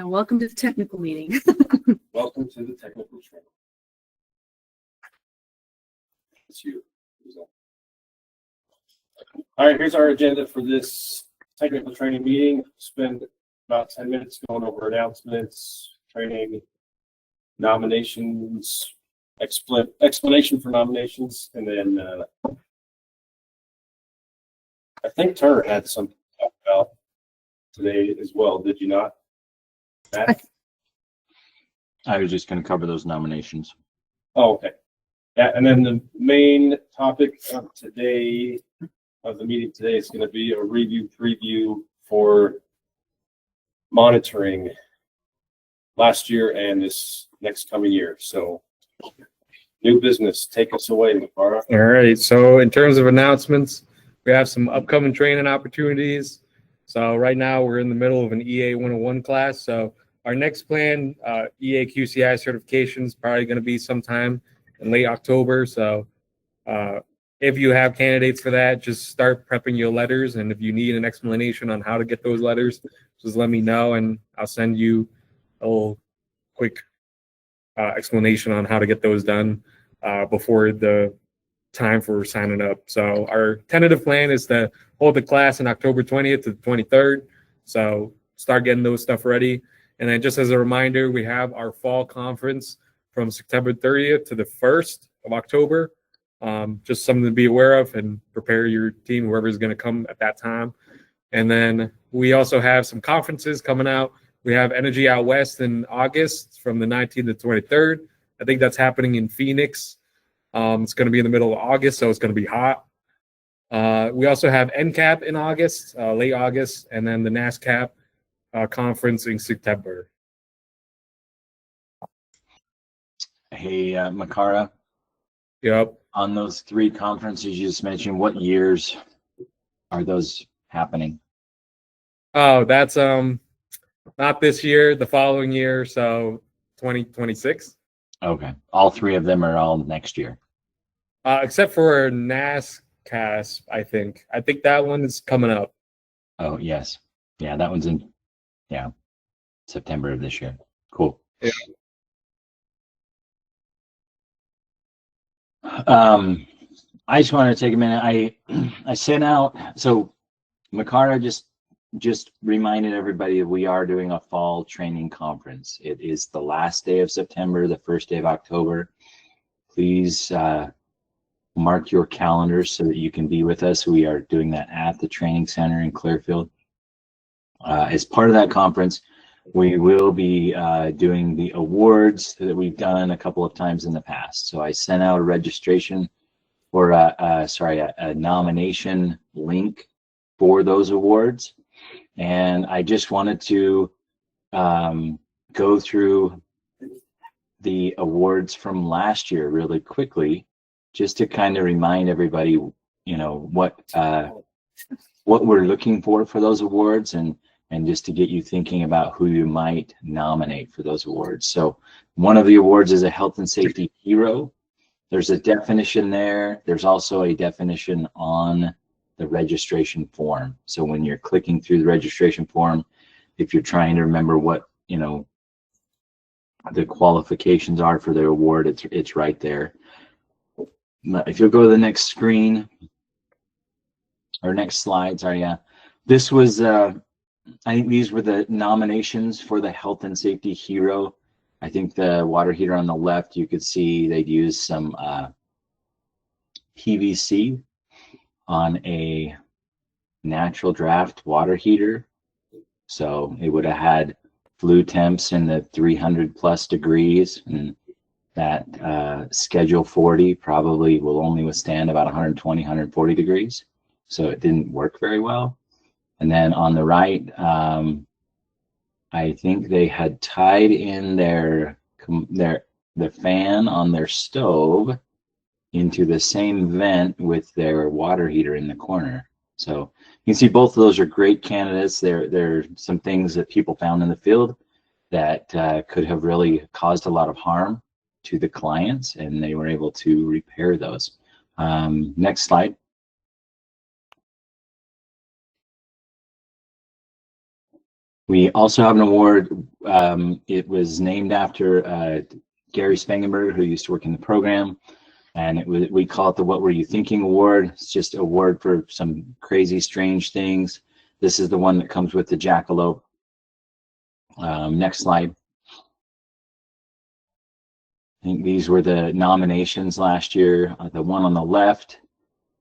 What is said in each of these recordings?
Welcome to the technical meeting. Welcome to the technical training. It's you. All right, here's our agenda for this technical training meeting. Spend about 10 minutes going over announcements, training, nominations, explanation for nominations, and then I think Turner had something to talk about today as well. Did you not, Matt? I was just going to cover those nominations. Oh, okay. Yeah, and then the main topic of today, of the meeting today, is going to be a preview for monitoring last year and this next coming year. So, new business, take us away, Nikole. All right. So, in terms of announcements, we have some upcoming training opportunities. So, right now we're in the middle of an EA 101 class. So, our next plan, EA QCI certification, is probably going to be sometime in late October. So if you have candidates for that, just start prepping your letters. And if you need an explanation on how to get those letters, just let me know and I'll send you a little quick explanation on how to get those done before the time for signing up. So our tentative plan is to hold the class in October 20th to the 23rd. So start getting those stuff ready. And then just as a reminder, we have our fall conference from September 30th to the 1st of October. Just something to be aware of and prepare your team, whoever's going to come at that time. And then we also have some conferences coming out. We have Energy Out West in August from the 19th to 23rd. I think that's happening in Phoenix. It's going to be in the middle of August, so it's going to be hot. We also have NCAP in August, late August, and then the NASCAP conference in September. Hey, Makara. Yep. On those three conferences you just mentioned, what years are those happening? Oh, that's not this year, the following year, so 2026. Okay. All three of them are all next year. Except for NASCAS, I think. I think that one is coming up. Oh, yes. Yeah, that one's in September of this year. Cool. Yeah. I just wanted to take a minute. I sent out, so Makara just reminded everybody that we are doing a fall training conference. It is the last day of September, the first day of October. Please mark your calendars so that you can be with us. We are doing that at the training center in Clearfield. As part of that conference, we will be doing the awards that we've done a couple of times in the past. So I sent out a registration or a nomination link for those awards. And I just wanted to go through the awards from last year really quickly, just to kind of remind everybody, you know, what we're looking for those awards, and just to get you thinking about who you might nominate for those awards. So one of the awards is a health and safety hero. There's a definition there. There's also a definition on the registration form. So when you're clicking through the registration form, if you're trying to remember what, you know, the qualifications are for the award, it's right there. If you'll go to the next screen, or next slide, sorry, yeah. This was, I think these were the nominations for the health and safety hero. I think the water heater on the left, you could see they'd used some PVC on a natural draft water heater. So it would have had flue temps in the 300+ degrees, and that schedule 40 probably will only withstand about 120, 140 degrees. So it didn't work very well. And then on the right, I think they had tied in the fan on their stove into the same vent with their water heater in the corner. So you can see both of those are great candidates. There are some things that people found in the field that could have really caused a lot of harm to the clients, and they were able to repair those. Next slide. We also have an award. It was named after Gary Spangenberg, who used to work in the program. And we call it the What Were You Thinking Award. It's just a award for some crazy, strange things. This is the one that comes with the jackalope. Next slide. I think these were the nominations last year. The one on the left,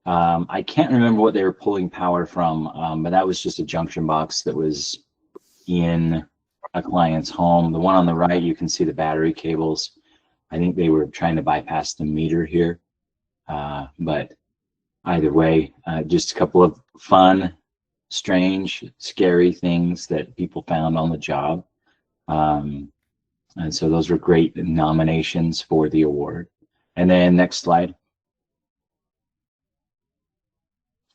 I can't remember what they were pulling power from, but that was just a junction box that was in a client's home. The one on the right, you can see the battery cables. I think they were trying to bypass the meter here, but either way, just a couple of fun, strange, scary things that people found on the job. And so those were great nominations for the award. And then next slide.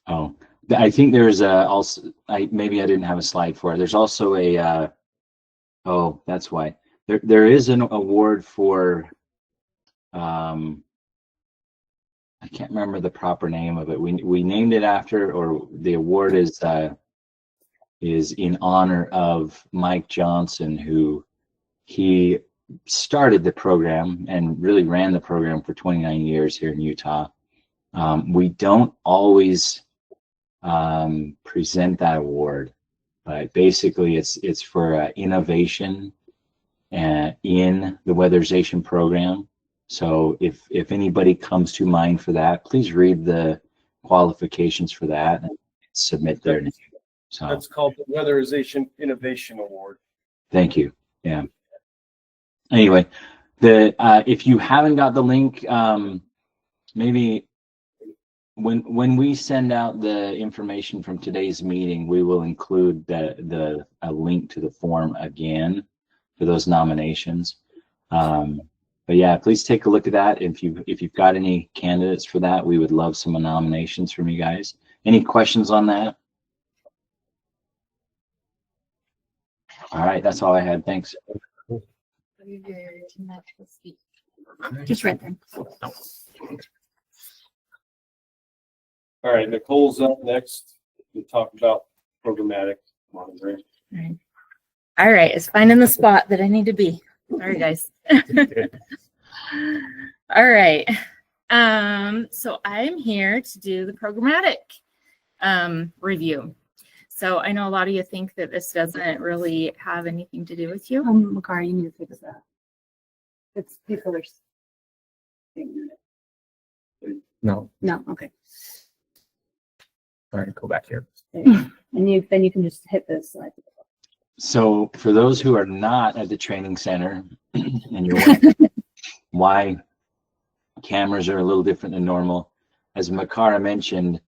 Oh, I think there's also, maybe I didn't have a slide for it. There's also a, oh, that's why. There is an award for, I can't remember the proper name of it. We named it after, or the award is in honor of Mike Johnson, who he started the program and really ran the program for 29 years here in Utah. We don't always present that award, but basically it's for innovation in the weatherization program. So if anybody comes to mind for that, please read the qualifications for that and submit their name. So That's called the Weatherization Innovation Award. thank you. Yeah. Anyway, if you haven't got the link, maybe when we send out the information from today's meeting, we will include a link to the form again for those nominations. But yeah, please take a look at that. If you've got any candidates for that, we would love some nominations from you guys. Any questions on that? All right, that's all I had. Thanks. Just right there. All right, Nicole's up next to talk about programmatic monitoring. All right, it's finding the spot that I need to be. Sorry, guys. All right. So I'm here to do the programmatic review. So I know a lot of you think that this doesn't really have anything to do with you. Makara, you need to fix that. It's the first thing. No, No, okay. all right, go back here. And then you can just hit this slide. So for those who are not at the training center and you're wondering why cameras are a little different than normal, as Makara mentioned,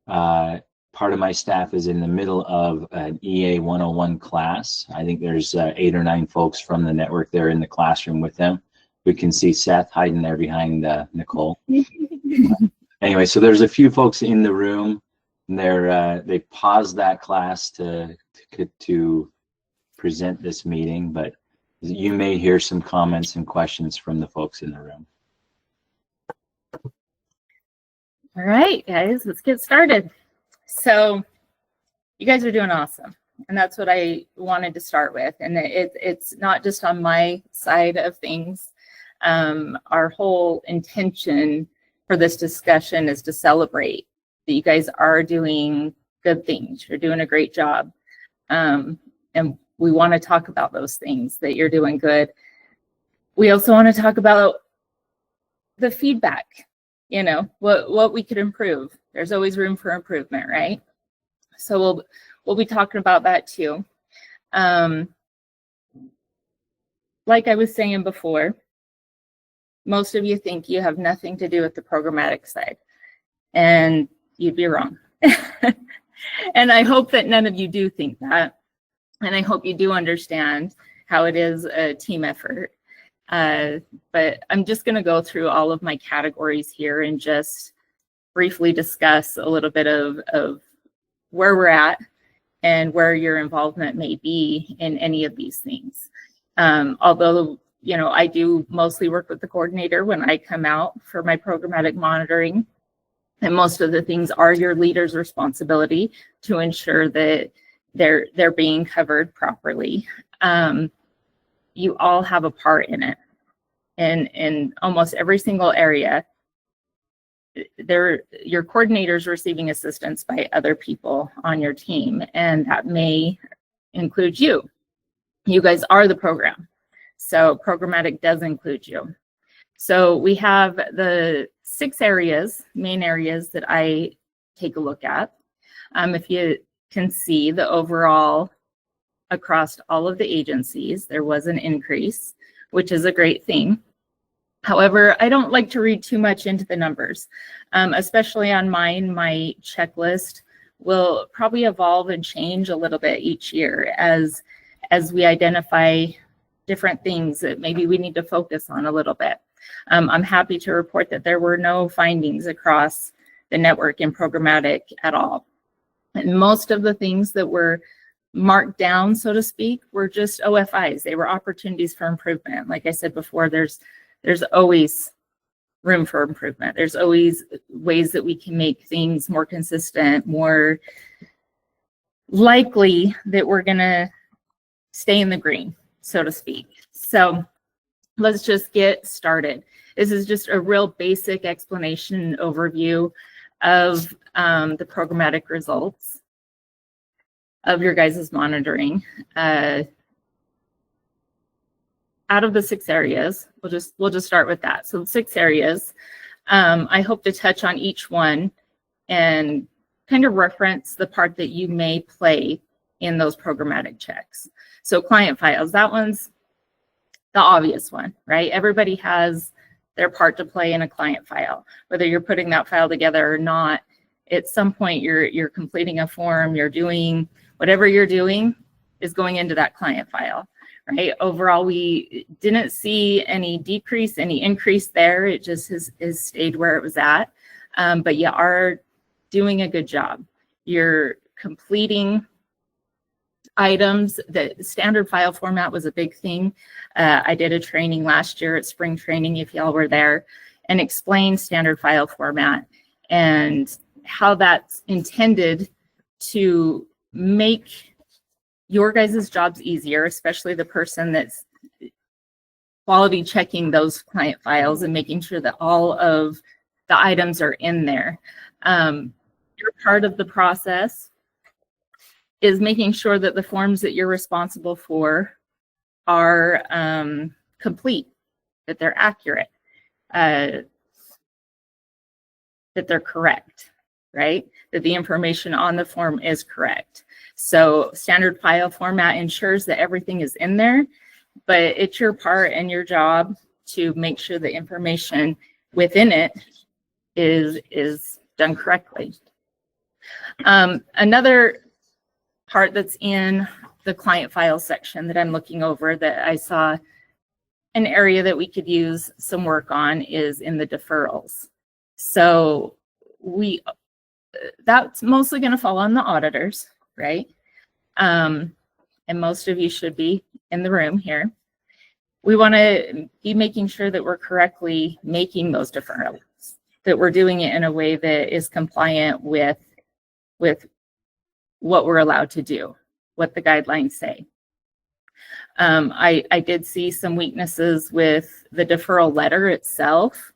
part of my staff is in the middle of an EA 101 class. I think there's 8 or 9 folks from the network there in the classroom with them. We can see Seth hiding there behind Nikole. Anyway, so there's a few folks in the room, and they paused that class to present this meeting, but you may hear some comments and questions from the folks in the room. All right, guys, let's get started. So you guys are doing awesome. And that's what I wanted to start with. And it's not just on my side of things. Our whole intention for this discussion is to celebrate that you guys are doing good things. You're doing a great job. And we want to talk about those things that you're doing good. We also want to talk about the feedback, you know, what we could improve. There's always room for improvement, right? So we'll be talking about that too. Like I was saying before, most of you think you have nothing to do with the programmatic side, and you'd be wrong. And I hope that none of you do think that. And I hope you do understand how it is a team effort. But I'm just going to go through all of my categories here and just briefly discuss a little bit of where we're at and where your involvement may be in any of these things. Although, you know, I do mostly work with the coordinator when I come out for my programmatic monitoring. And most of the things are your leader's responsibility to ensure that they're being covered properly. You all have a part in it. And in almost every single area, your coordinator's receiving assistance by other people on your team, and that may include you. You guys are the program. So programmatic does include you. So we have the 6 areas, main areas that I take a look at. If you can see the overall across all of the agencies, there was an increase, which is a great thing. However, I don't like to read too much into the numbers, especially on mine. My checklist will probably evolve and change a little bit each year as we identify different things that maybe we need to focus on a little bit. I'm happy to report that there were no findings across the network in programmatic at all. And most of the things that were marked down, so to speak, were just OFIs. They were opportunities for improvement. Like I said before, there's always room for improvement. There's always ways that we can make things more consistent, more likely that we're going to stay in the green, so to speak. So let's just get started. This is just a real basic explanation and overview of the programmatic results of your guys' monitoring. Out of the 6 areas, we'll just start with that. So 6 areas. I hope to touch on each one and kind of reference the part that you may play in those programmatic checks. So client files, that one's the obvious one, right? Everybody has their part to play in a client file, whether you're putting that file together or not. At some point, you're completing a form, you're doing whatever you're doing is going into that client file, right? Overall, we didn't see any decrease, any increase there. It just has stayed where it was at. But you are doing a good job. You're completing items. The standard file format was a big thing. I did a training last year at spring training, if y'all were there, and explained standard file format and how that's intended to make your guys' jobs easier, especially the person that's quality checking those client files and making sure that all of the items are in there. Your part of the process is making sure that the forms that you're responsible for are complete, that they're accurate, that they're correct, right? That the information on the form is correct. So standard file format ensures that everything is in there, but it's your part and your job to make sure the information within it is done correctly. Another part that's in the client file section that I'm looking over that I saw an area that we could use some work on is in the deferrals. So that's mostly going to fall on the auditors, right? And most of you should be in the room here. We want to be making sure that we're correctly making those deferrals, that we're doing it in a way that is compliant with what we're allowed to do, what the guidelines say. I did see some weaknesses with the deferral letter itself.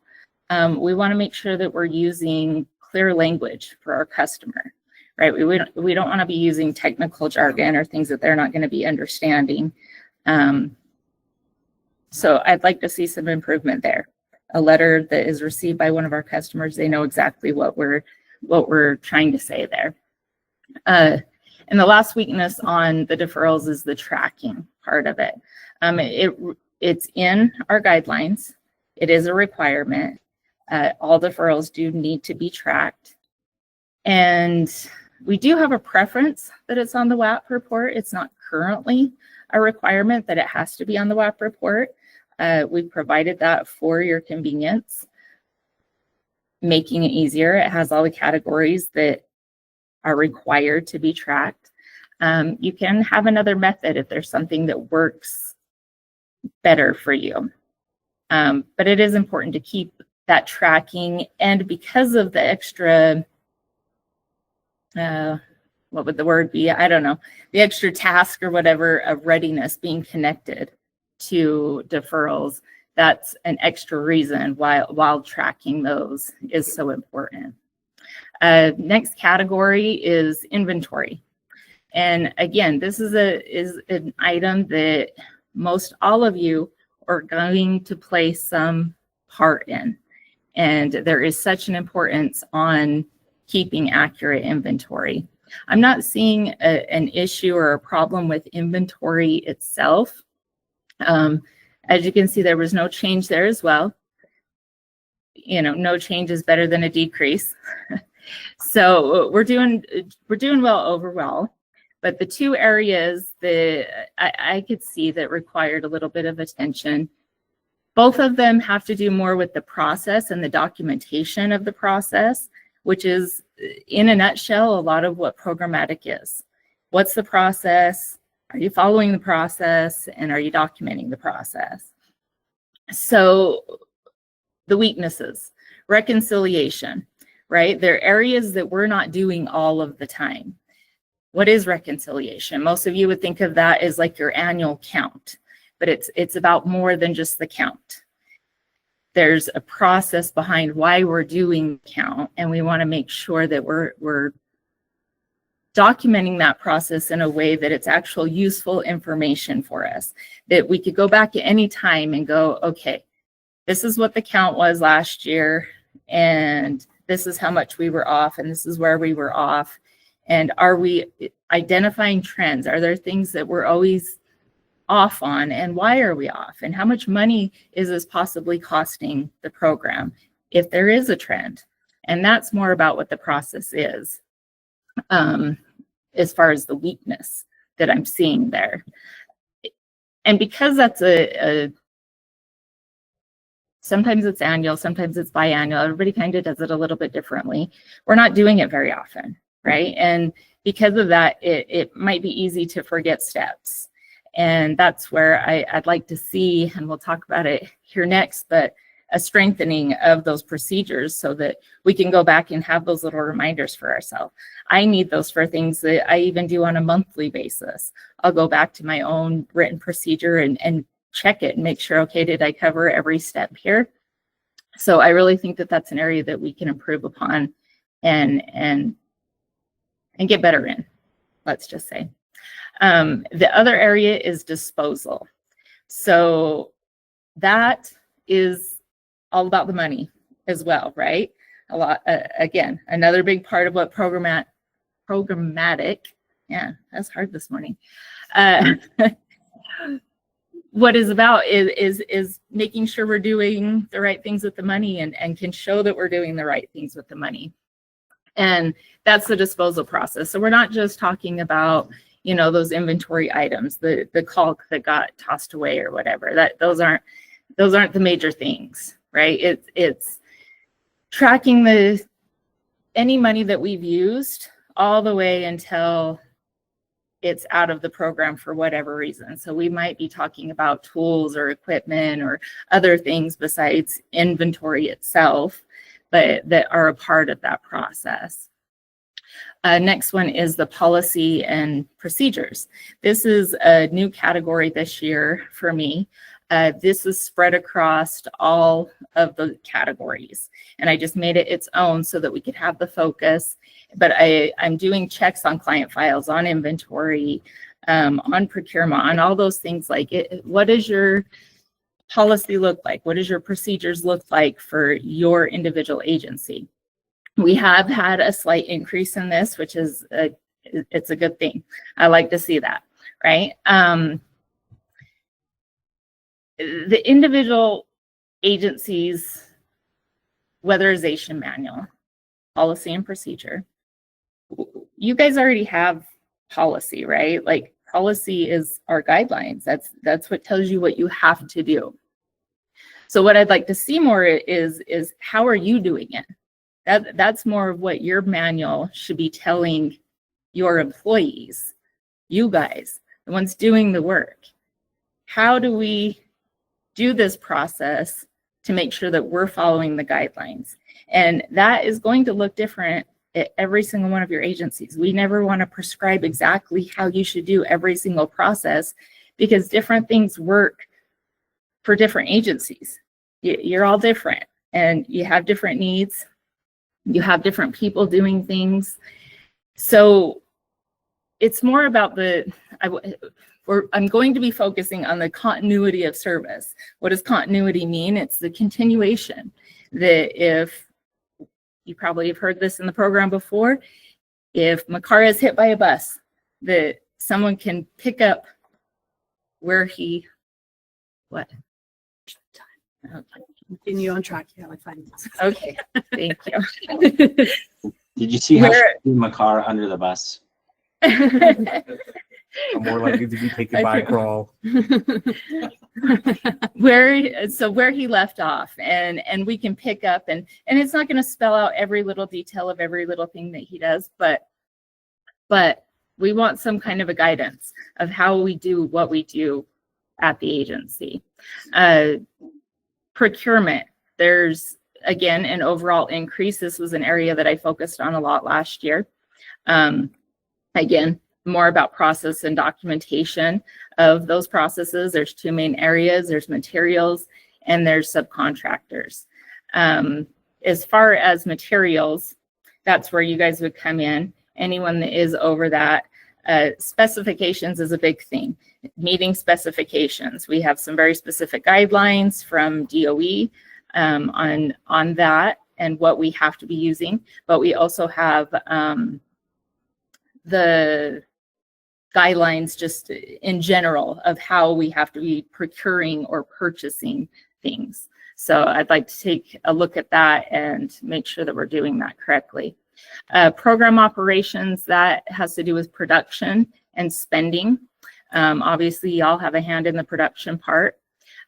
We want to make sure that we're using clear language for our customer, right? We don't want to be using technical jargon or things that they're not going to be understanding. So I'd like to see some improvement there. A letter that is received by one of our customers, they know exactly what we're trying to say there. And the last weakness on the deferrals is the tracking part of it. It's in our guidelines. It is a requirement. All deferrals do need to be tracked. And we do have a preference that it's on the WAP report. It's not currently a requirement that it has to be on the WAP report. We've provided that for your convenience, making it easier. It has all the categories that are required to be tracked. You can have another method if there's something that works better for you. But it is important to keep that tracking, and because of the extra what would the word be? I don't know, the extra task or whatever of readiness being connected to deferrals. That's an extra reason while tracking those is so important. Next category is inventory. And again, this is an item that most all of you are going to play some part in. And there is such an importance on keeping accurate inventory. I'm not seeing an issue or a problem with inventory itself. As you can see, there was no change there as well. You know, no change is better than a decrease. So we're doing well overall. But the two areas that I could see that required a little bit of attention, both of them have to do more with the process and the documentation of the process, which is, in a nutshell, a lot of what programmatic is. What's the process? Are you following the process? And are you documenting the process? So the weaknesses, reconciliation, right? There are areas that we're not doing all of the time. What is reconciliation? Most of you would think of that as like your annual count, but it's about more than just the count. There's a process behind why we're doing count, and we want to make sure that we're documenting that process in a way that it's actual useful information for us, that we could go back at any time and go, okay, this is what the count was last year, and this is how much we were off, and this is where we were off. And are we identifying trends? Are there things that we're always off on, and why are we off? And how much money is this possibly costing the program if there is a trend? And that's more about what the process is, as far as the weakness that I'm seeing there. And because that's sometimes it's annual, sometimes it's biannual, everybody kind of does it a little bit differently. We're not doing it very often, right? And because of that, it might be easy to forget steps. And that's where I'd like to see, and we'll talk about it here next, but a strengthening of those procedures so that we can go back and have those little reminders for ourselves. I need those for things that I even do on a monthly basis. I'll go back to my own written procedure and check it and make sure, okay, did I cover every step here? So I really think that that's an area that we can improve upon and get better in, let's just say. The other area is disposal. So that is all about the money as well, right? A lot, again, another big part of what programmatic, yeah, that's hard this morning. What is about is making sure we're doing the right things with the money and can show that we're doing the right things with the money. And that's the disposal process. So we're not just talking about, you know, those inventory items, the caulk that got tossed away or whatever. Those aren't the major things, right? It's tracking any money that we've used all the way until it's out of the program for whatever reason. So we might be talking about tools or equipment or other things besides inventory itself, but that are a part of that process. Next one is the policy and procedures. This is a new category this year for me. This is spread across all of the categories, and I just made it its own so that we could have the focus. But I'm doing checks on client files, on inventory, on procurement, on all those things. Like, what does your policy look like? What does your procedures look like for your individual agency? We have had a slight increase in this, which is it's a good thing. I like to see that, right? The individual agencies' weatherization manual, policy and procedure. You guys already have policy, right? Like, policy is our guidelines. That's what tells you what you have to do. So what I'd like to see more is how are you doing it? That's more of what your manual should be telling your employees, you guys, the ones doing the work. How do we do this process to make sure that we're following the guidelines? And that is going to look different at every single one of your agencies. We never want to prescribe exactly how you should do every single process, because different things work for different agencies. You're all different and you have different needs. You have different people doing things. So it's more about I'm going to be focusing on the continuity of service. What does continuity mean? It's the continuation. That if you probably have heard this in the program before, if Makara is hit by a bus, that someone can pick up where he, what? Okay. Continue on track. Yeah, like 5 minutes. Okay, thank you. Did you see how she Where- threw Makara under the bus? I'm more likely to be taken by a crawl. where he left off, and we can pick up, and it's not going to spell out every little detail of every little thing that he does, but we want some kind of a guidance of how we do what we do at the agency. Procurement, there's again an overall increase. This was an area that I focused on a lot last year. Again, more about process and documentation of those processes. There's two main areas. There's materials and there's subcontractors. As far as materials, that's where you guys would come in. Anyone that is over that, specifications is a big thing. Meeting specifications. We have some very specific guidelines from DOE on that and what we have to be using, but we also have the guidelines just in general of how we have to be procuring or purchasing things. So I'd like to take a look at that and make sure that we're doing that correctly. Program operations, that has to do with production and spending. Obviously, y'all have a hand in the production part.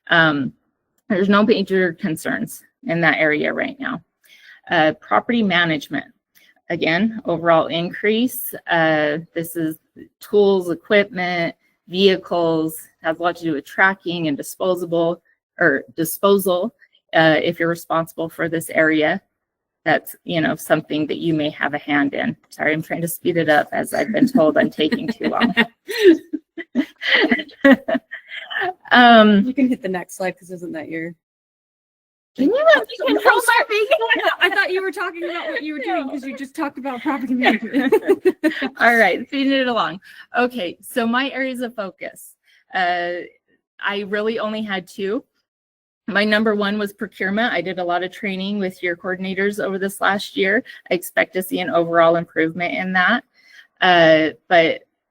There's no major concerns in that area right now. Property management. Again, overall increase. This is tools, equipment, vehicles, has a lot to do with tracking and disposal. If you're responsible for this area, that's, something that you may have a hand in. Sorry, I'm trying to speed it up as I've been told I'm taking too long. You can hit the next slide because isn't that your? Can you let me control my I thought you were talking about what you were doing because you just talked about property management. All right, feeding it along. Okay, so my areas of focus. I really only had two. My number one was procurement. I did a lot of training with your coordinators over this last year. I expect to see an overall improvement in that.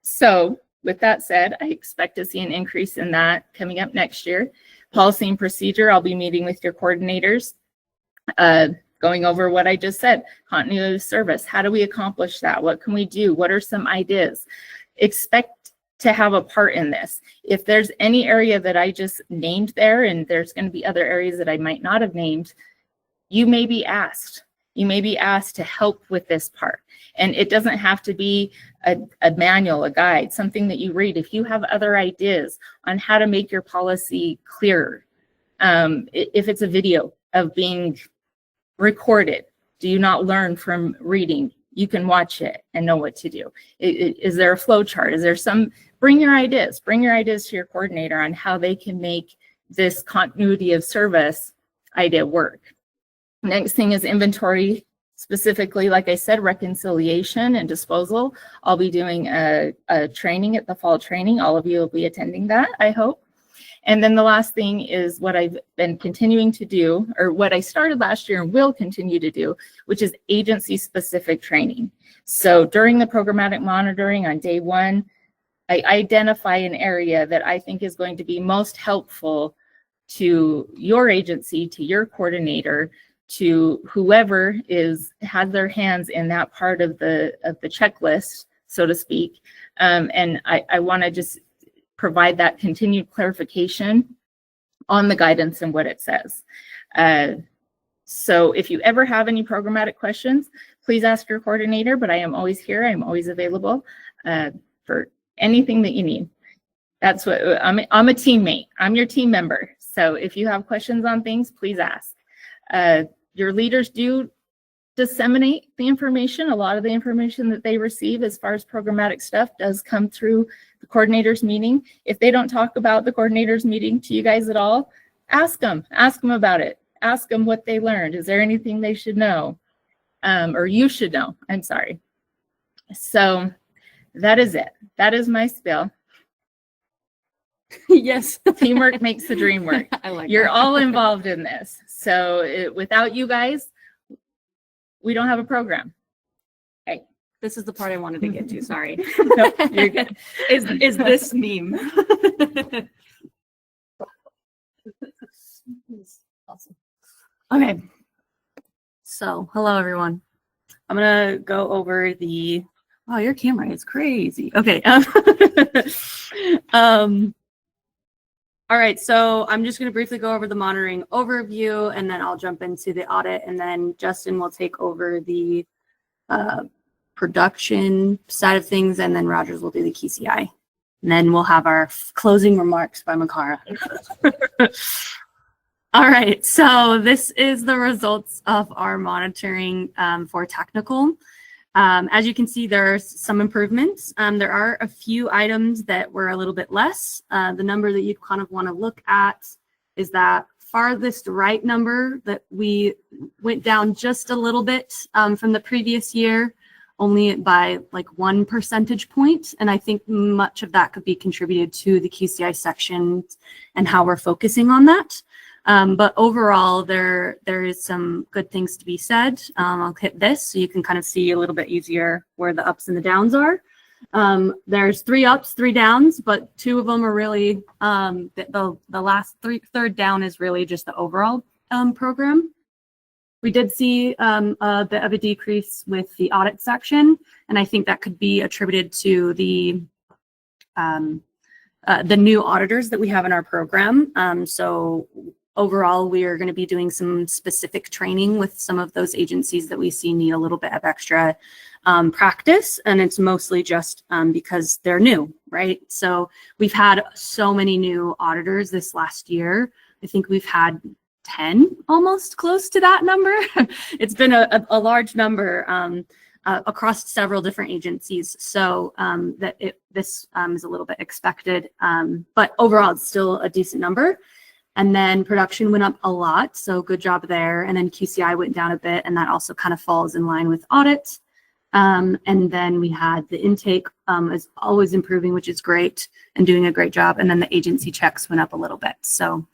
So with that said, I expect to see an increase in that coming up next year. Policy and procedure, I'll be meeting with your coordinators, going over what I just said, continuity of service. How do we accomplish that? What can we do? What are some ideas? Expect to have a part in this. If there's any area that I just named there, and there's going to be other areas that I might not have named, you may be asked. You may be asked to help with this part. And it doesn't have to be a manual, a guide, something that you read. If you have other ideas on how to make your policy clearer, if it's a video of being recorded, do you not learn from reading? You can watch it and know what to do. Is there a flow chart? Is there bring your ideas to your coordinator on how they can make this continuity of service idea work. Next thing is inventory, specifically, like I said, reconciliation and disposal. I'll be doing a training at the fall training. All of you will be attending that, I hope. And then the last thing is what I've been continuing to do, or what I started last year and will continue to do, which is agency-specific training. So during the programmatic monitoring on day one, I identify an area that I think is going to be most helpful to your agency, to your coordinator, to whoever has their hands in that part of the checklist, so to speak. And I want to just provide that continued clarification on the guidance and what it says. So if you ever have any programmatic questions, please ask your coordinator, but I am always here. I'm always available for anything that you need. That's what I'm a teammate. I'm your team member. So if you have questions on things, please ask. Your leaders do disseminate the information. A lot of the information that they receive as far as programmatic stuff does come through the coordinators meeting. If they don't talk about the coordinators meeting to you guys at all, ask them about it. Ask them what they learned. Is there anything they should know? Or you should know, I'm sorry. So that is it. That is my spiel. Yes. Teamwork makes the dream work. I like You're that. all involved in this. So without you guys, we don't have a program. This is the part I wanted to get to. Sorry. Nope, you're good. Is this meme? Awesome. Okay. So, hello everyone. I'm gonna go over the. Wow, your camera is crazy. Okay. All right. So I'm just gonna briefly go over the monitoring overview, and then I'll jump into the audit, and then Justin will take over the production side of things, and then Rogers will do the KCI. And then we'll have our closing remarks by Makara. All right, so this is the results of our monitoring for technical. As you can see, there's some improvements. There are a few items that were a little bit less. The number that you kind of want to look at is that farthest right number that we went down just a little bit from the previous year, only by like 1 percentage point. And I think much of that could be contributed to the QCI section and how we're focusing on that. But overall, there is some good things to be said. I'll hit this so you can kind of see a little bit easier where the ups and the downs are. There's 3 ups, 3 downs, but 2 of them are really, the last third down is really just the overall program. We did see a bit of a decrease with the audit section, and I think that could be attributed to the new auditors that we have in our program. So overall, we are going to be doing some specific training with some of those agencies that we see need a little bit of extra practice, and it's mostly just because they're new, right? So we've had so many new auditors this last year. I think we've had 10, almost close to that number. It's been a large number across several different agencies, so this is a little bit expected, but overall it's still a decent number. And then production went up a lot, so good job there. And then QCI went down a bit, and that also kind of falls in line with audit. And then we had the intake is always improving, which is great, and doing a great job. And then the agency checks went up a little bit. So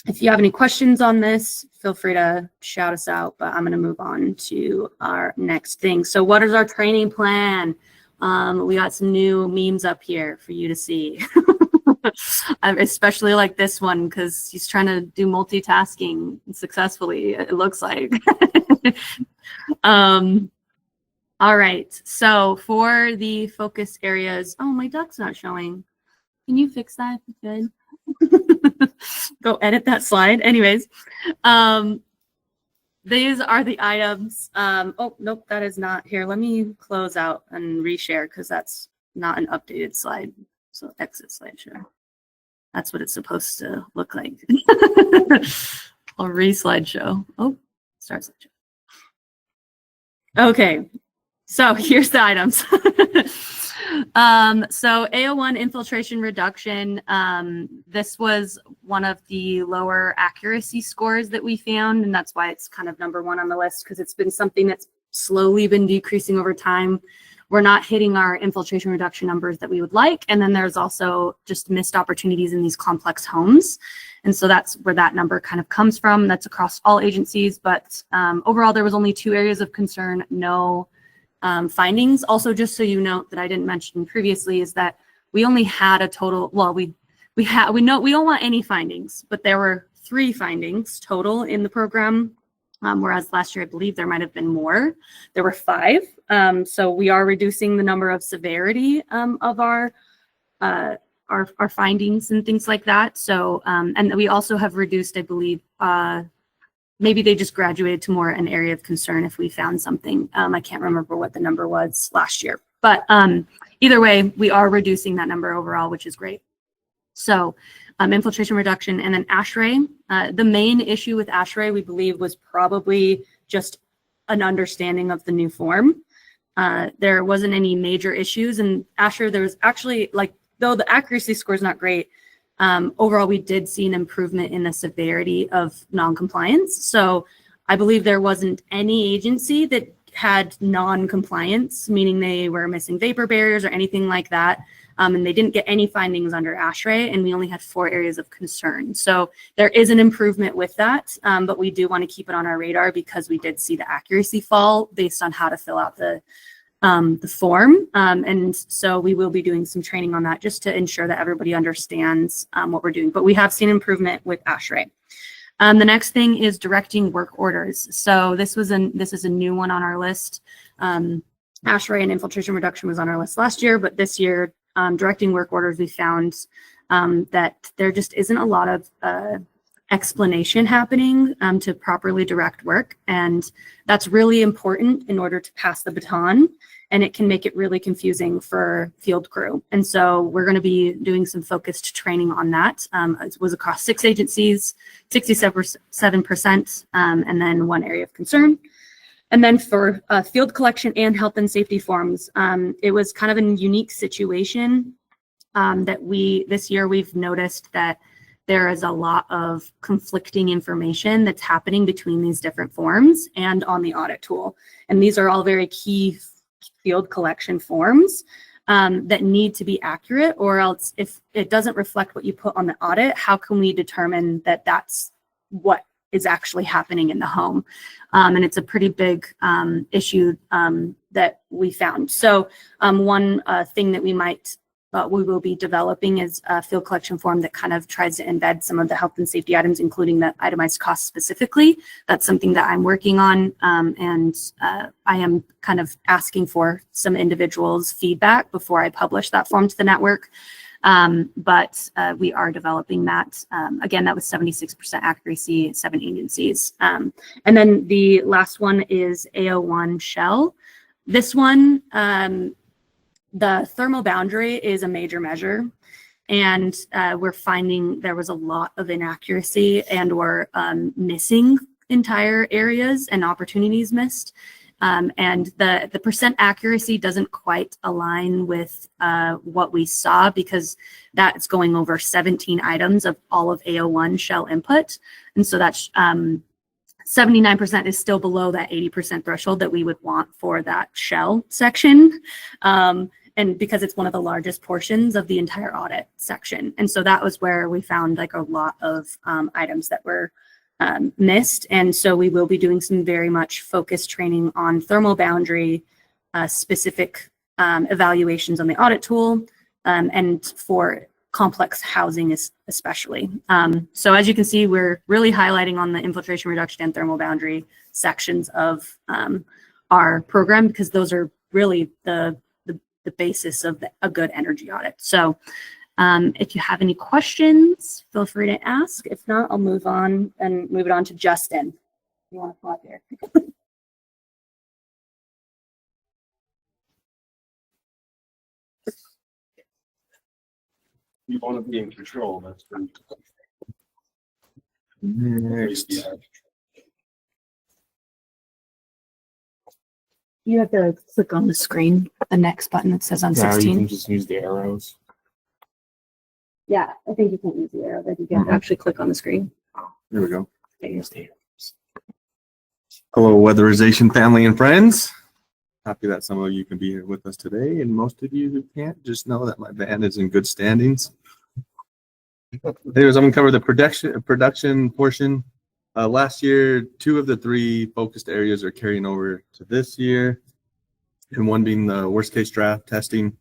if you have any questions on this, feel free to shout us out, but I'm going to move on to our next thing. So what is our training plan? We got some new memes up here for you to see. I especially like this one because he's trying to do multitasking successfully, it looks like. All right, so for the focus areas, oh, my duck's not showing. Can you fix that? Good. Go edit that slide. Anyways, these are the items. Oh, nope, that is not here. Let me close out and reshare because that's not an updated slide. So exit slideshow. That's what it's supposed to look like. I'll re-slideshow. Oh, start slideshow. Okay, so here's the items. So AO1 infiltration reduction, this was one of the lower accuracy scores that we found, and that's why it's kind of #1 on the list, because it's been something that's slowly been decreasing over time. We're not hitting our infiltration reduction numbers that we would like, and then there's also just missed opportunities in these complex homes, and so that's where that number kind of comes from. That's across all agencies, but overall there was only 2 areas of concern, no findings. Also, just so you know that I didn't mention previously, is that we only had a total, well, we know we don't want any findings, but there were 3 findings total in the program, whereas last year I believe there might have been more. There were 5. So we are reducing the number of severity of our findings and things like that. So and we also have reduced, I believe, maybe they just graduated to more an area of concern if we found something. I can't remember what the number was last year, but either way, we are reducing that number overall, which is great. So infiltration reduction, and then ASHRAE. The main issue with ASHRAE, we believe, was probably just an understanding of the new form. There wasn't any major issues, and Asher, there was actually, like, though the accuracy score is not great, overall we did see an improvement in the severity of non-compliance. So I believe there wasn't any agency that had non-compliance, meaning they were missing vapor barriers or anything like that. And they didn't get any findings under ASHRAE, and we only had 4 areas of concern. So there is an improvement with that, but we do want to keep it on our radar because we did see the accuracy fall based on how to fill out the form. And so we will be doing some training on that just to ensure that everybody understands what we're doing. But we have seen improvement with ASHRAE. The next thing is directing work orders. So this is a new one on our list. ASHRAE and infiltration reduction was on our list last year, but this year, directing work orders, we found that there just isn't a lot of explanation happening to properly direct work. And that's really important in order to pass the baton, and it can make it really confusing for field crew. And so we're going to be doing some focused training on that. It was across 6 agencies, 67%, and then 1 area of concern. And then for field collection and health and safety forms, it was kind of a unique situation that this year we've noticed that there is a lot of conflicting information that's happening between these different forms and on the audit tool. And these are all very key field collection forms that need to be accurate, or else if it doesn't reflect what you put on the audit, how can we determine that that's what is actually happening in the home? And it's a pretty big issue that we found. So one thing that we will be developing is a field collection form that kind of tries to embed some of the health and safety items, including the itemized costs specifically. That's something that I'm working on, and I am kind of asking for some individuals' feedback before I publish that form to the network. But we are developing that. Again, that was 76% accuracy, 7 agencies. And then the last one is AO1 shell. This one, the thermal boundary is a major measure, and we're finding there was a lot of inaccuracy and or missing entire areas and opportunities missed. And the percent accuracy doesn't quite align with what we saw, because that's going over 17 items of all of AO1 shell input. And so that's 79% is still below that 80% threshold that we would want for that shell section. And because it's one of the largest portions of the entire audit section. And so that was where we found like a lot of items that were missed. And so we will be doing some very much focused training on thermal boundary, specific evaluations on the audit tool, and for complex housing especially. So as you can see, we're really highlighting on the infiltration reduction and thermal boundary sections of our program, because those are really the basis of a good energy audit. So if you have any questions, feel free to ask. If not, I'll move on to Justin. You want to come up here? You want to be in control. That's pretty. Next. You have to click on the screen, the next button that says on Now you 16. can just use the arrows. Yeah, I think you can use the arrow, but you can actually click on the screen. There we go. Hello, weatherization family and friends. Happy that some of you can be here with us today, and most of you who can't, just know that my band is in good standings. Anyways, I'm gonna cover the production portion. Last year, 2 of the 3 focused areas are carrying over to this year, and one being the worst case draft testing.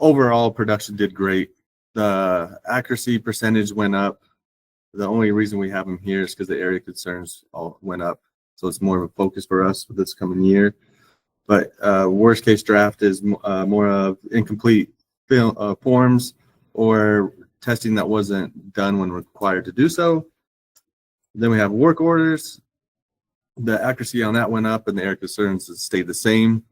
Overall, production did great. The accuracy percentage went up. The only reason we have them here is because the area concerns all went up. So it's more of a focus for us for this coming year. But worst case draft is more of incomplete forms or testing that wasn't done when required to do so. Then we have work orders. The accuracy on that went up and the area concerns stayed the same.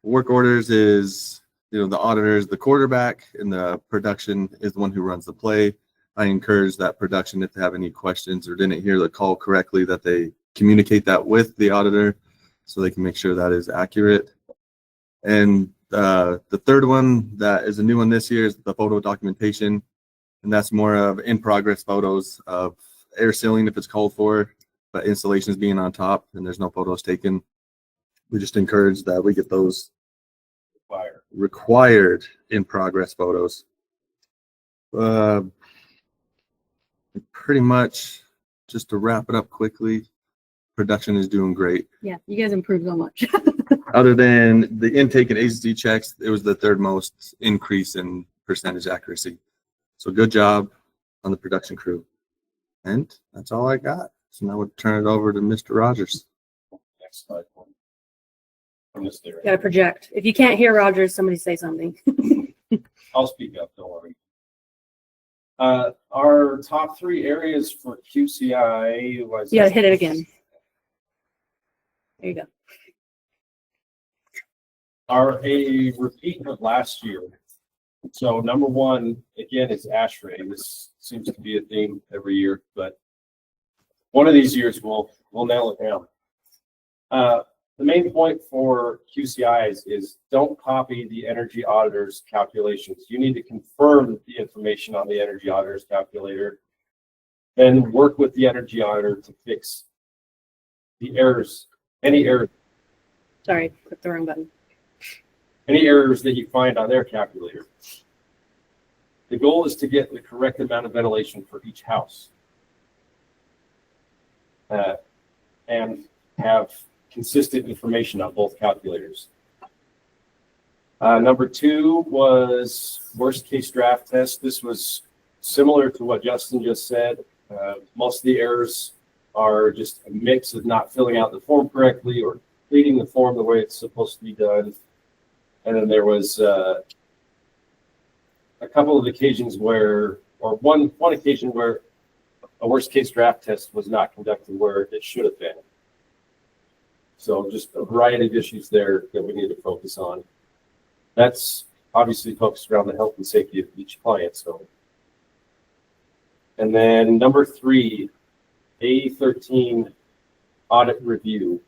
Work orders is, the auditor is the quarterback and the production is the one who runs the play. I encourage that production, if they have any questions or didn't hear the call correctly, that they communicate that with the auditor. so they can make sure that is accurate. And the third one that is a new one this year is the photo documentation. And that's more of in-progress photos of air sealing if it's called for, but installations being on top and there's no photos taken. We just encourage that we get those required in-progress photos. Pretty much, just to wrap it up quickly, production is doing great. Yeah, you guys improved so much. Other than the intake and agency checks, it was the third most increase in percentage accuracy. So good job on the production crew. And that's all I got. So now we'll turn it over to Mr. Rogers. Next slide. From this there. Gotta project. If you can't hear Rogers, somebody say something. I'll speak up, don't worry. Our top 3 areas for QCI was. You gotta hit it again. There you go. Are a repeat of last year. So number 1, again, is ASHRAE. This seems to be a theme every year, but one of these years we'll nail it down. The main point for QCIs is don't copy the energy auditor's calculations. You need to confirm the information on the energy auditor's calculator, then work with the energy auditor to fix the errors, any errors. Sorry, clicked the wrong button. Any errors that you find on their calculator. The goal is to get the correct amount of ventilation for each house and have consistent information on both calculators. Number 2 was worst case draft test. This was similar to what Justin just said. Most of the errors are just a mix of not filling out the form correctly or completing the form the way it's supposed to be done. And then there was a couple of occasions where, or one occasion where a worst case draft test was not conducted where it should have been. So just a variety of issues there that we need to focus on. That's obviously focused around the health and safety of each client. So, and then number 3, A13 audit review.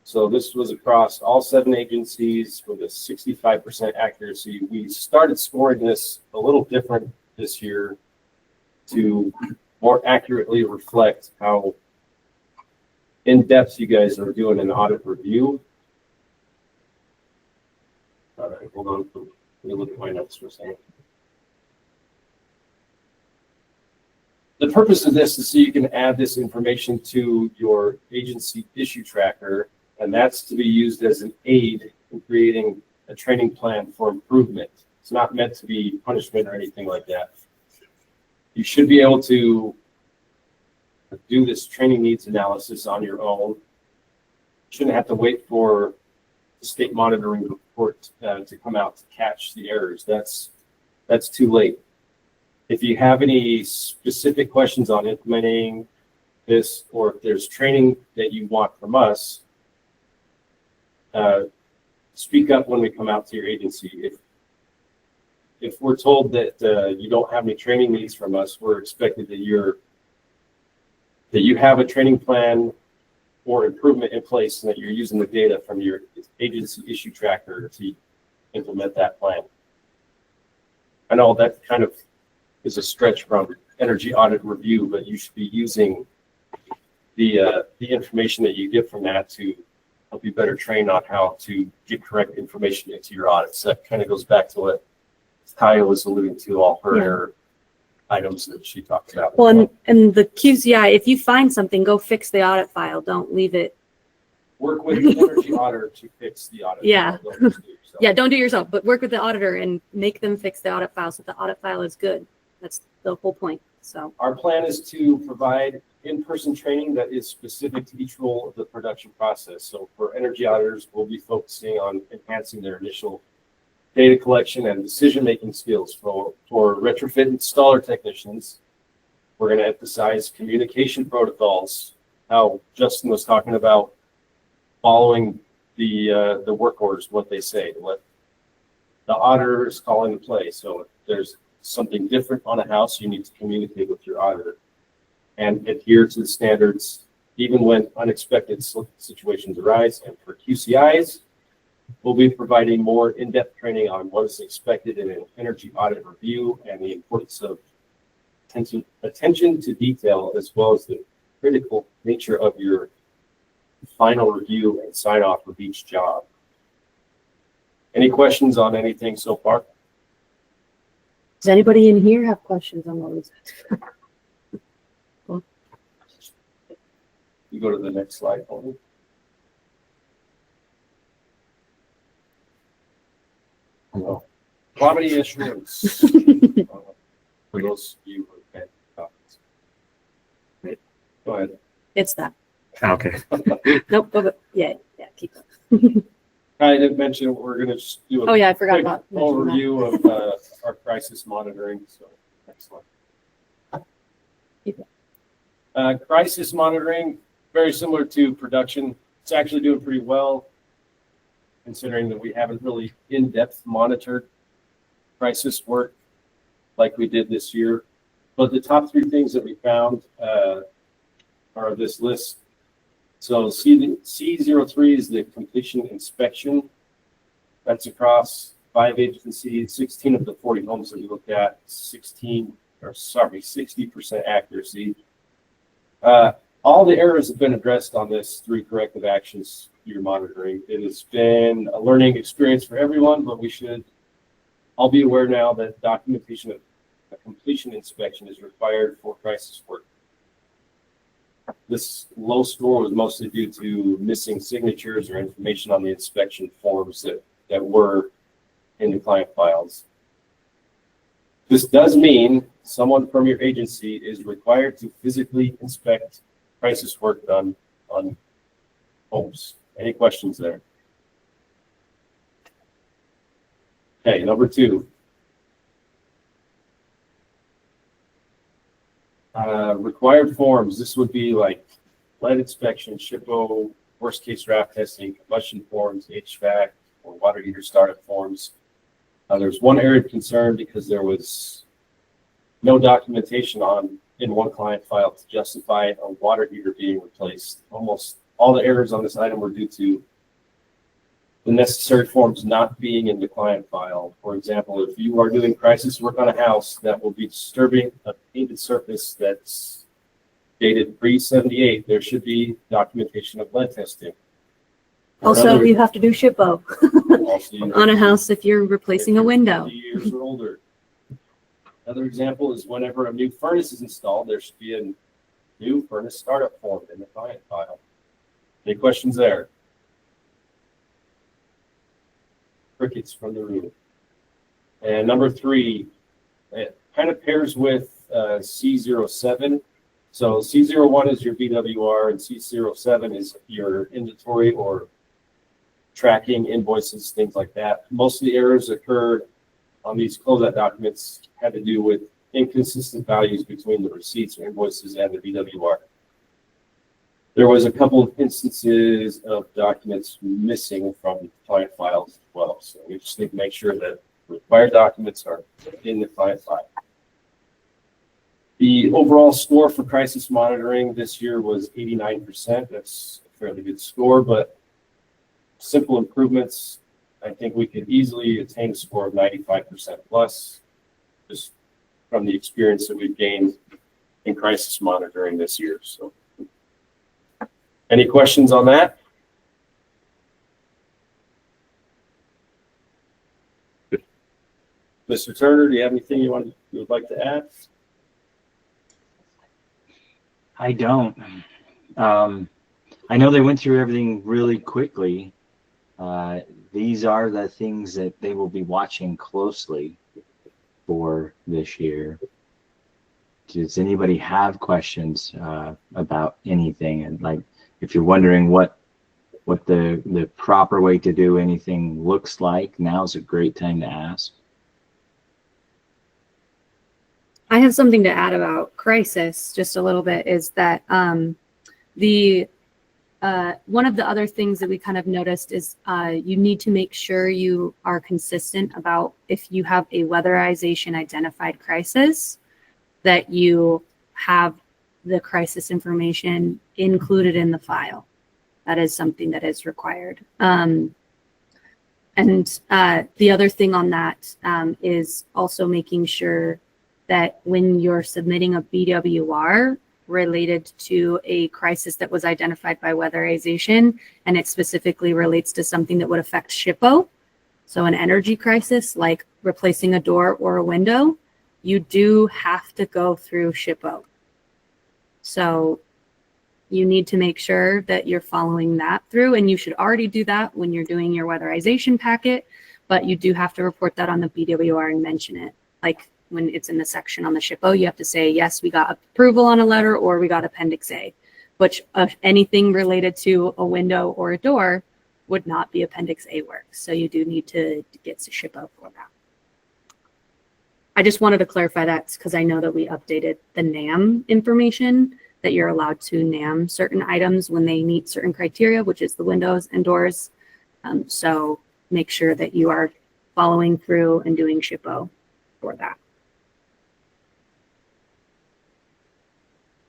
So this was across all 7 agencies with a 65% accuracy. We started scoring this a little different this year to more accurately reflect how in-depth you guys are doing an audit review. All right, hold on. Let me look at my notes for a second. The purpose of this is so you can add this information to your agency issue tracker, and that's to be used as an aid in creating a training plan for improvement. It's not meant to be punishment or anything like that. You should be able to do this training needs analysis on your own. You shouldn't have to wait for the state monitoring report to come out to catch the errors. That's too late. If you have any specific questions on implementing this, or if there's training that you want from us, speak up when we come out to your agency. If we're told that you don't have any training needs from us, we're expected that you have a training plan or improvement in place and that you're using the data from your agency issue tracker to implement that plan. I know that kind of is a stretch from energy audit review, but you should be using the information that you get from that to help you better train on how to get correct information into your audits. That kind of goes back to what Kyia was alluding to, all her error items that she talked about. Well, and the QCI, if you find something, go fix the audit file. Don't leave it. Work with the energy auditor to fix the audit. Yeah. File. Don't just do it yourself. Yeah, don't do it yourself, but work with the auditor and make them fix the audit file so the audit file is good. That's the whole point. So our plan is to provide in-person training that is specific to each role of the production process. So for energy auditors, we'll be focusing on enhancing their initial data collection and decision-making skills. For retrofit installer technicians, we're going to emphasize communication protocols, how Justin was talking about following the work orders, what they say, what the auditor is calling in play. So if there's something different on a house, you need to communicate with your auditor and adhere to the standards even when unexpected situations arise. And for QCIs, we'll be providing more in-depth training on what is expected in an energy audit review and the importance of attention to detail, as well as the critical nature of your final review and sign off of each job. Any questions on anything so far? Does anybody in here have questions on what we said? You go to the next slide, Tony. No. Quality assurance. For those of you who have had comments. Go ahead. It's that. Okay. Nope. Yeah. Keep going. I did mention we're going to just do Oh a yeah, I forgot quick about mentioning that. overview of our crisis monitoring. So next one. Keep Crisis monitoring, very similar to production. It's actually doing pretty well, considering that we haven't really in-depth monitored crisis work like we did this year. But the top 3 things that we found are this list. So C03 is the completion inspection. That's across 5 agencies, 16 of the 40 homes that we looked at, 60% accuracy. All the errors have been addressed on this 3 corrective actions you're monitoring. It has been a learning experience for everyone, but we should all be aware now that documentation of a completion inspection is required for crisis work. This low score was mostly due to missing signatures or information on the inspection forms that were in the client files. This does mean someone from your agency is required to physically inspect crisis work done on homes. Any questions there? Okay, number 2. Required forms. This would be like lead inspection, SHPO, worst case draft testing, combustion forms, HVAC, or water heater startup forms. There's one area of concern because there was no documentation in one client file to justify a water heater being replaced. Almost all the errors on this item were due to the necessary forms not being in the client file. For example, if you are doing crisis work on a house that will be disturbing a painted surface that's dated pre-78, there should be documentation of lead testing. Also, you have to do SHPO on a house if you're replacing a window. 50 years or older. Another example is whenever a new furnace is installed, there should be a new furnace startup form in the client file. Any questions there? Crickets from the room. And number 3, it kind of pairs with C07. So C01 is your BWR and C07 is your inventory or tracking invoices, things like that. Most of the errors occurred on these closeout documents had to do with inconsistent values between the receipts or invoices and the BWR. There was a couple of instances of documents missing from client files as well. So we just need to make sure that required documents are in the client file. The overall score for crisis monitoring this year was 89%. That's a fairly good score, but simple improvements, I think we could easily attain a score of 95% plus, just from the experience that we've gained in crisis monitoring this year. So, any questions on that? Mr. Turner, do you have anything you would like to add? I don't. I know they went through everything really quickly. These are the things that they will be watching closely for this year. Does anybody have questions about anything? And like, if you're wondering what the proper way to do anything looks like, now's a great time to ask. I have something to add about crisis just a little bit, is that one of the other things that we kind of noticed is you need to make sure you are consistent about if you have a weatherization identified crisis, that you have the crisis information included in the file. That is something that is required. And the other thing on that is also making sure that when you're submitting a BWR related to a crisis that was identified by weatherization, and it specifically relates to something that would affect SHPO, so an energy crisis like replacing a door or a window, you do have to go through SHPO. So you need to make sure that you're following that through, and you should already do that when you're doing your weatherization packet, but you do have to report that on the BWR and mention it. Like when it's in the section on the SHPO, you have to say, yes, we got approval on a letter, or we got Appendix A, which anything related to a window or a door would not be Appendix A work. So you do need to get to SHPO for that. I just wanted to clarify that because I know that we updated the NAM information, that you're allowed to NAM certain items when they meet certain criteria, which is the windows and doors. So make sure that you are following through and doing SHPO for that.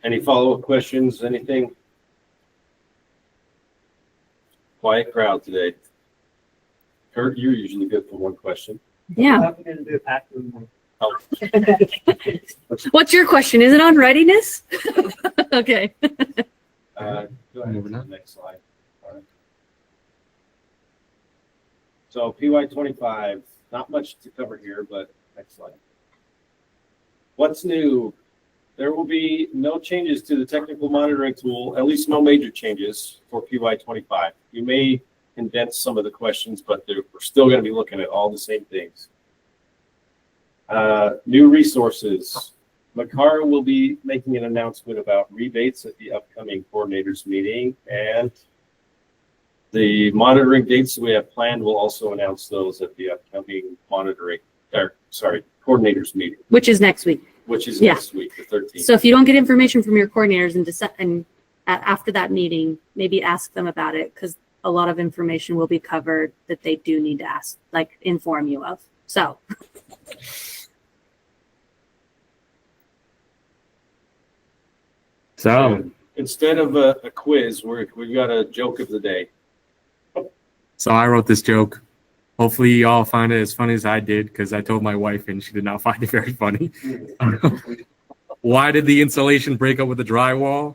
Any follow-up questions, anything? Quiet crowd today. Kurt, you're usually good for one question. Yeah. What's your question? Is it on readiness? Okay. Go ahead to the next slide. All right. So PY25, not much to cover here, but next slide. What's new? There will be no changes to the technical monitoring tool, at least no major changes for PY25. You may condense some of the questions, but we're still going to be looking at all the same things. New resources. Makara will be making an announcement about rebates at the upcoming coordinators meeting, and the monitoring dates that we have planned will also announce those at the upcoming coordinators meeting, Which is next week. which is Yeah. next week, the 13th. So if you don't get information from your coordinators and after that meeting, maybe ask them about it, because a lot of information will be covered that they do need to ask, like inform you of. So. So, Instead of a quiz, we've got a joke of the day. so I wrote this joke. Hopefully you all find it as funny as I did, because I told my wife and she did not find it very funny. Why did the insulation break up with the drywall?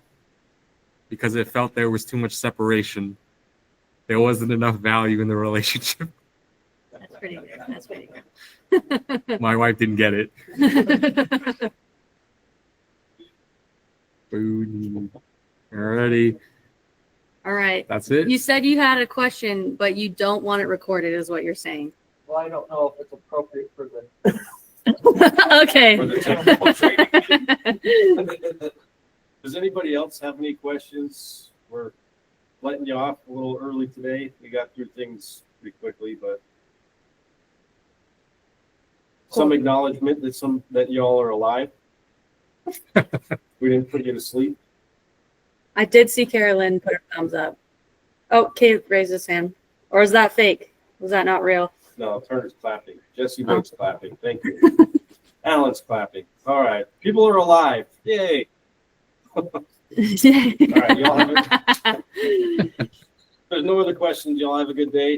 Because it felt there was too much separation. There wasn't enough value in the relationship. That's pretty good. That's pretty good. My wife didn't get it. Boom. Alrighty, All right. that's it. You said you had a question, but you don't want it recorded, is what you're saying. Well, I don't know if it's appropriate for the. Okay. For the technical training. Does anybody else have any questions? We're letting you off a little early today. We got through things pretty quickly, but some acknowledgement that y'all are alive. We didn't put you to sleep. I did see Carolyn put her thumbs up. Oh, Kate raised his hand. Or is that fake? Was that not real? No, Turner's clapping. Jesse White's clapping. Thank you. Alan's clapping. All right. People are alive. Yay. All right. Y'all have there's no other questions. Y'all have a good day.